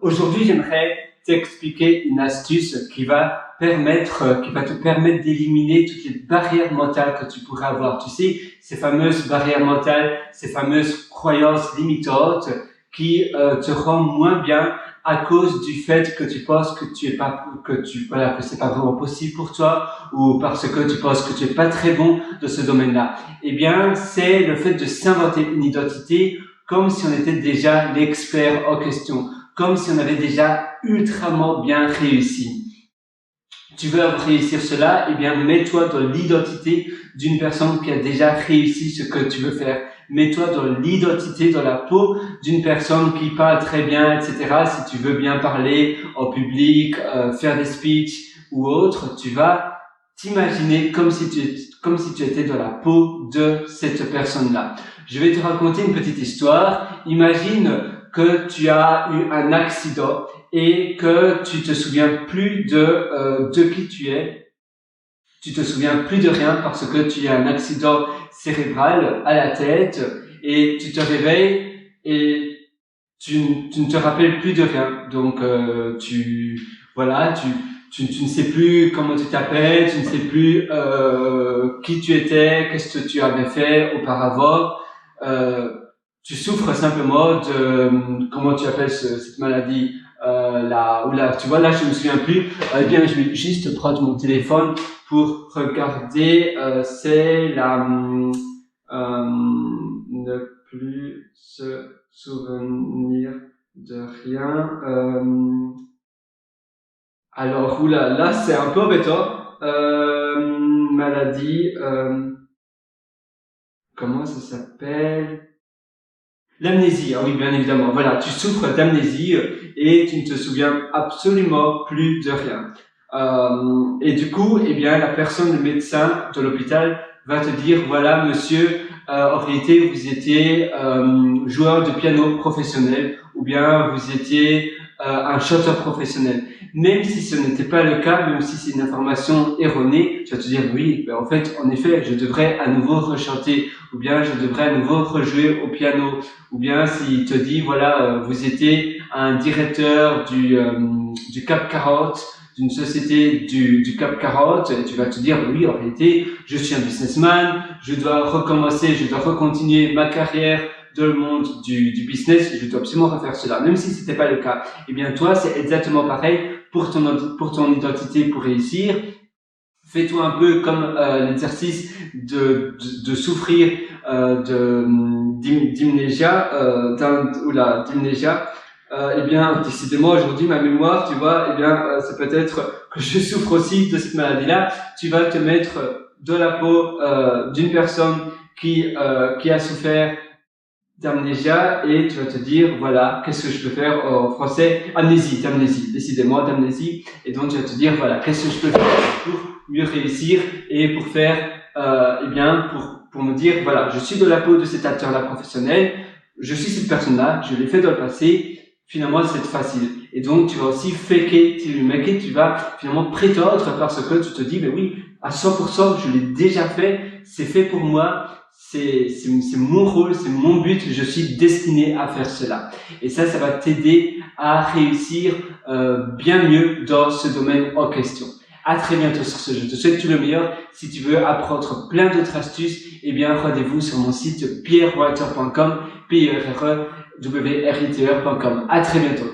Aujourd'hui, j'aimerais t'expliquer une astuce qui va te permettre d'éliminer toutes les barrières mentales que tu pourrais avoir. Tu sais, ces fameuses barrières mentales, ces fameuses croyances limitantes qui te rendent moins bien à cause du fait que tu penses que que c'est pas vraiment possible pour toi, ou parce que tu penses que tu es pas très bon dans ce domaine-là. Eh bien, c'est le fait de s'inventer une identité comme si on était déjà l'expert en question, comme si on avait déjà ultrament bien réussi. Tu veux réussir cela, eh bien, mets-toi dans l'identité d'une personne qui a déjà réussi ce que tu veux faire. Mets-toi dans l'identité, dans la peau d'une personne qui parle très bien, etc. Si tu veux bien parler en public, faire des speeches ou autre, tu vas t'imaginer comme si tu étais dans la peau de cette personne-là. Je vais te raconter une petite histoire. Imagine que tu as eu un accident et que tu te souviens plus de qui tu es. Tu te souviens plus de rien parce que tu as un accident cérébral à la tête et tu te réveilles et tu ne te rappelles plus de rien. Donc tu ne sais plus comment tu t'appelles, tu ne sais plus qui tu étais, qu'est-ce que tu avais fait auparavant. Tu souffres simplement de comment tu appelles cette maladie, tu vois là je me souviens plus. Eh bien je vais juste prendre mon téléphone pour regarder. C'est la ne plus se souvenir de rien. Alors oula, là c'est un peu embêtant. Maladie. Comment ça s'appelle? L'amnésie, ah oui, bien évidemment. Voilà, tu souffres d'amnésie et tu ne te souviens absolument plus de rien. Et du coup, eh bien, la personne, le médecin de l'hôpital va te dire, voilà, monsieur, en réalité, vous étiez joueur de piano professionnel ou bien vous étiez un chanteur professionnel. Même si ce n'était pas le cas, même si c'est une information erronée, tu vas te dire, oui, ben en fait, en effet, je devrais à nouveau rechanter ou bien je devrais à nouveau rejouer au piano. Ou bien s'il te dit, voilà, vous étiez un directeur du CAC 40, d'une société du CAC 40, et tu vas te dire, oui, en réalité, je suis un businessman, je dois recommencer, je dois recontinuer ma carrière dans le monde du business, et je dois absolument refaire cela, même si c'était pas le cas. Eh bien, toi, c'est exactement pareil pour ton identité, pour réussir. Fais-toi un peu comme l'exercice de souffrir d'amnésia, d'amnésia. Eh bien, décidément, aujourd'hui, ma mémoire, tu vois, eh bien, c'est peut-être que je souffre aussi de cette maladie-là. Tu vas te mettre dans la peau d'une personne qui a souffert d'amnésia et tu vas te dire, voilà, qu'est-ce que je peux faire en français? Amnésie, décidément, d'amnésie. Et donc, tu vas te dire, voilà, qu'est-ce que je peux faire pour mieux réussir et pour faire, eh bien, pour me dire, voilà, je suis de la peau de cet acteur-là professionnel, je suis cette personne-là, je l'ai fait dans le passé, finalement, c'est facile. Et donc, tu vas aussi fake it till you make it, tu vas finalement prétendre parce que tu te dis, ben oui, à 100%, je l'ai déjà fait, c'est fait pour moi, c'est mon rôle, c'est mon but, je suis destiné à faire cela. Et ça va t'aider à réussir bien mieux dans ce domaine en question. À très bientôt sur ce jeu. Je te souhaite tout le meilleur. Si tu veux apprendre plein d'autres astuces, eh bien, rendez-vous sur mon site pierrewriter.com, P-E-R-R-E-W-R-I-T-E.com. À très bientôt.